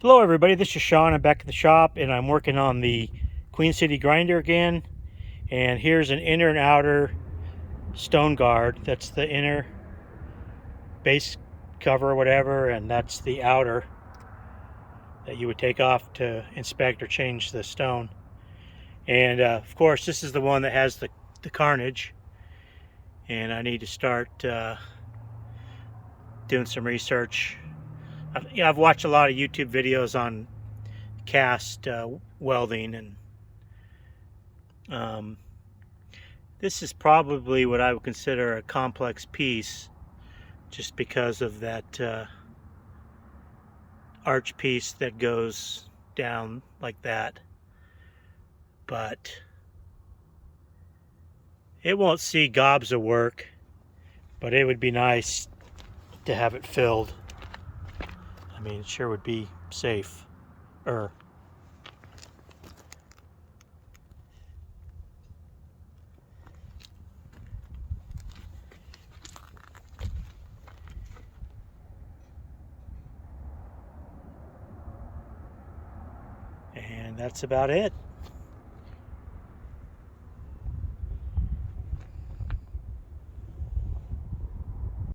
Hello everybody, this is Sean. I'm back at the shop and I'm working on the Queen City grinder again. And here's an inner and outer stone guard. That's the inner base cover or whatever, and that's the outer that you would take off to inspect or change the stone. And of course this is the one that has the carnage, and I need to start doing some research. I've watched a lot of YouTube videos on cast welding, and this is probably what I would consider a complex piece, just because of that arch piece that goes down like that. But it won't see gobs of work, but it would be nice to have it filled. I mean, it sure would be safe. And that's about it.